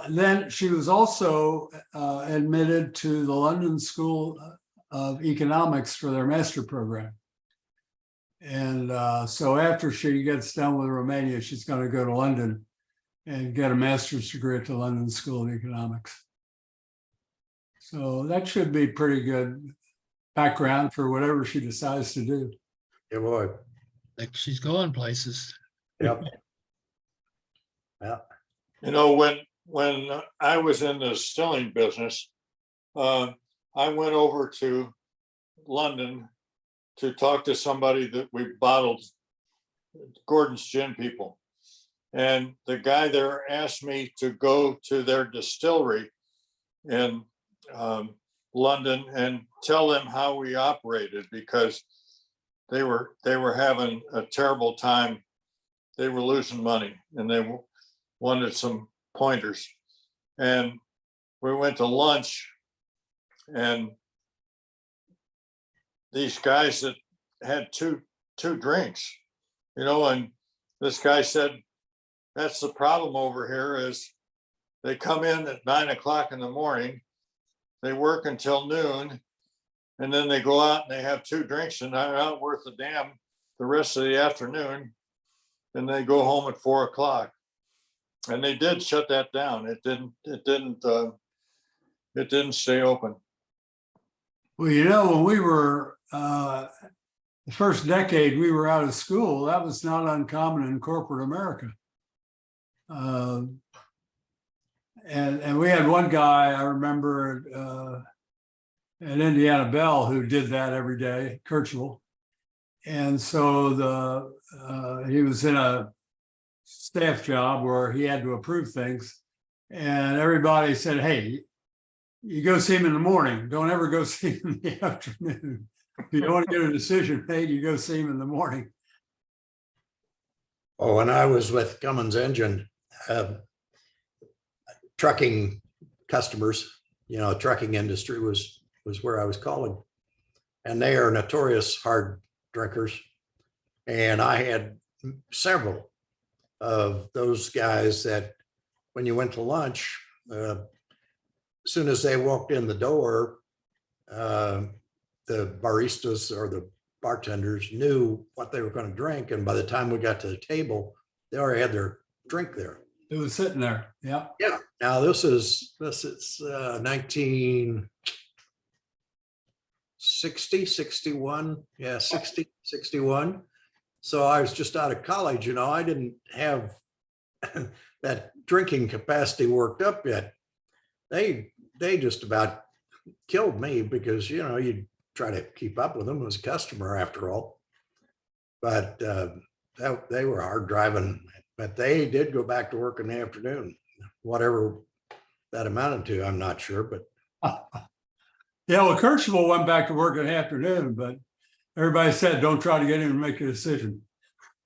Speaker 2: then she was also admitted to the London School of Economics for their master program. And so after she gets done with Romania, she's going to go to London and get a master's degree at the London School of Economics. So that should be pretty good background for whatever she decides to do.
Speaker 3: Yeah, boy.
Speaker 1: Like she's going places.
Speaker 3: Yep. Yeah.
Speaker 4: When I was in the distilling business, I went over to London to talk to somebody that we bottled Gordon's gin people. And the guy there asked me to go to their distillery in London and tell them how we operated, because they were having a terrible time. They were losing money and they wanted some pointers. And we went to lunch, and these guys that had two drinks, and this guy said, that's the problem over here is they come in at 9 o'clock in the morning, they work until noon, and then they go out and they have 2 drinks and they're not worth a damn the rest of the afternoon. And they go home at 4 o'clock. And they did shut that down. It didn't stay open.
Speaker 2: Well, when we were the first decade we were out of school, that was not uncommon in corporate America. And we had one guy I remember at Indiana Bell who did that every day, Kirchwell. And so he was in a staff job where he had to approve things, and everybody said, hey, you go see him in the morning. Don't ever go see him in the afternoon. If you don't want to get a decision made, you go see him in the morning.
Speaker 3: Oh, when I was with Cummins Engine, trucking customers, trucking industry was where I was calling. And they are notorious hard drinkers. And I had several of those guys that when you went to lunch, as soon as they walked in the door, the baristas or the bartenders knew what they were going to drink. And by the time we got to the table, they already had their drink there.
Speaker 2: It was sitting there. Yeah.
Speaker 3: Yeah. Now this is 1960, 61. Yeah, 60, 61. So I was just out of college, I didn't have that drinking capacity worked up yet. They just about killed me because, you'd try to keep up with them as a customer after all. But they were hard driving, but they did go back to work in the afternoon, whatever that amounted to, I'm not sure, but.
Speaker 2: Yeah, well, Kirchwell went back to work in the afternoon, but everybody said, don't try to get him to make a decision.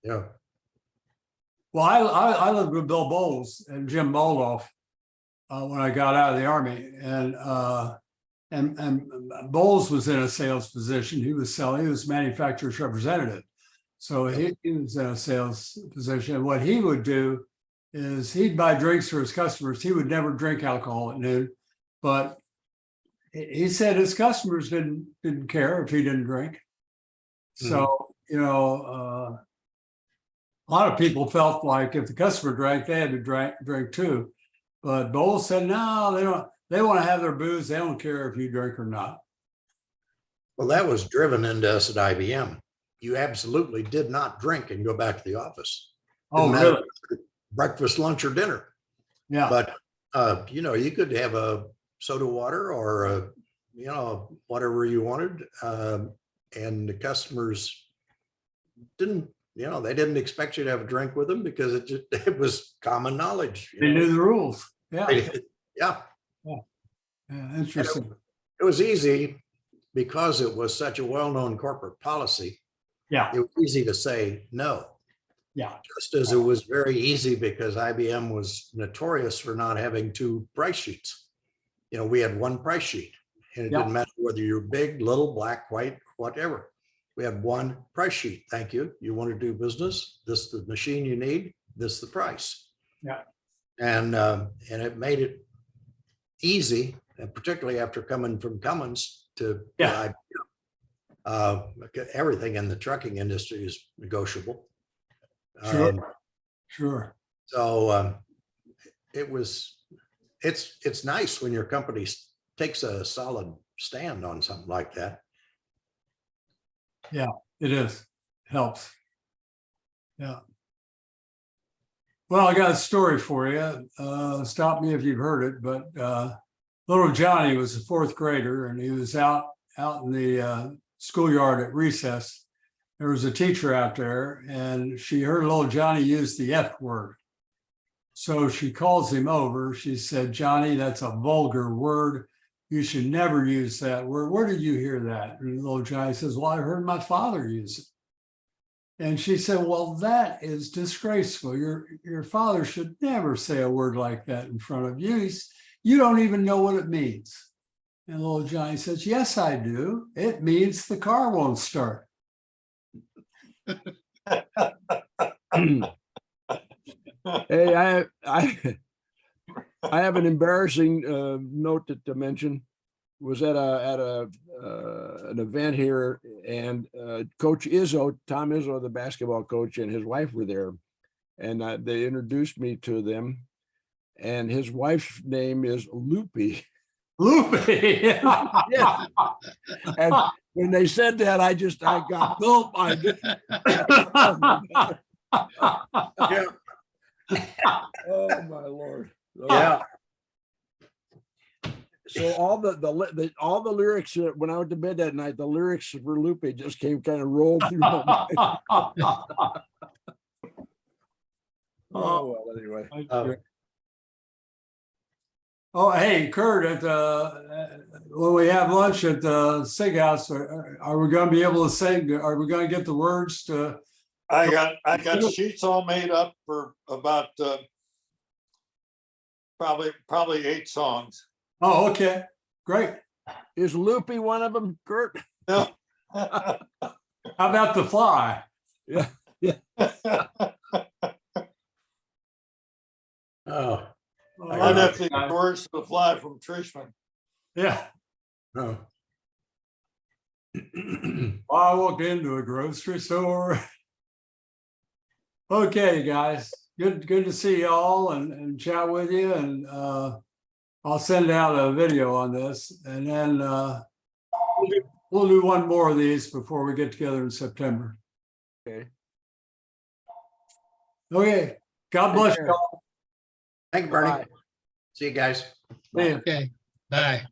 Speaker 3: Yeah.
Speaker 2: Well, I lived with Bill Bowles and Jim Baldoff when I got out of the Army, and Bowles was in a sales position. He was manufacturer's representative. So he was in a sales position. And what he would do is he'd buy drinks for his customers. He would never drink alcohol at noon, but he said his customers didn't care if he didn't drink. So, a lot of people felt like if the customer drank, they had to drink too. But Bowles said, no, they don't. They want to have their booze. They don't care if you drink or not.
Speaker 3: Well, that was driven into us at IBM. You absolutely did not drink and go back to the office.
Speaker 2: Oh, really?
Speaker 3: Breakfast, lunch, or dinner.
Speaker 2: Yeah.
Speaker 3: But, you could have a soda water or, whatever you wanted. And the customers didn't, they didn't expect you to have a drink with them because it was common knowledge.
Speaker 2: They knew the rules. Yeah.
Speaker 3: Yeah.
Speaker 2: Yeah, interesting.
Speaker 3: It was easy because it was such a well-known corporate policy.
Speaker 2: Yeah.
Speaker 3: It was easy to say no.
Speaker 2: Yeah.
Speaker 3: Just as it was very easy because IBM was notorious for not having 2 price sheets. We had 1 price sheet, and it didn't matter whether you're big, little, black, white, whatever. We had 1 price sheet. Thank you. You want to do business? This is the machine you need. This is the price.
Speaker 2: Yeah.
Speaker 3: And it made it easy, and particularly after coming from Cummins to IBM. Everything in the trucking industry is negotiable.
Speaker 2: Sure.
Speaker 3: So it's nice when your company takes a solid stand on something like that.
Speaker 2: Yeah, it is. Helps. Yeah. Well, I got a story for you. Stop me if you've heard it, but little Johnny was a 4th grader, and he was out in the schoolyard at recess. There was a teacher out there, and she heard little Johnny use the F word. So she calls him over. She said, Johnny, that's a vulgar word. you should never use that word. Where did you hear that? And little Johnny says, well, I heard my father use it. And she said, well, that is disgraceful. Your father should never say a word like that in front of you. You don't even know what it means. And little Johnny says, yes, I do. It means the car won't start.
Speaker 5: Hey, I have an embarrassing note to mention. Was at an event here, and Coach Izzo, Tom Izzo, the basketball coach, and his wife were there, and they introduced me to them. And his wife's name is Loopy.
Speaker 2: Loopy.
Speaker 5: Yeah. And when they said that, I got oh my
Speaker 3: Yeah.
Speaker 5: oh my Lord.
Speaker 3: Yeah.
Speaker 5: So all the lyrics when I went to bed that night, the lyrics for Lupe just came kind of rolled through my mind. Oh, well, anyway.
Speaker 2: Oh, hey, Kurt, when we have lunch at the Sig House, are we going to be able to sing? Are we going to get the words to?
Speaker 4: I got sheets all made up for about probably 8 songs.
Speaker 2: Oh, okay, great.
Speaker 5: Is Loopy one of them, Kurt?
Speaker 4: No.
Speaker 2: How about The Fly?
Speaker 5: Yeah.
Speaker 3: Oh,
Speaker 4: I'd have to get the words to The Fly from Trishman.
Speaker 2: Yeah.
Speaker 3: no.
Speaker 2: I walked into a grocery store. Okay, guys, good to see y'all and chat with you. And I'll send out a video on this, and then we'll do one more of these before we get together in September.
Speaker 5: Okay.
Speaker 2: Okay. God bless
Speaker 5: care.
Speaker 2: y'all.
Speaker 3: Thank you, Bernie.
Speaker 5: Bye.
Speaker 3: See you guys.
Speaker 2: See ya.
Speaker 1: Okay, bye.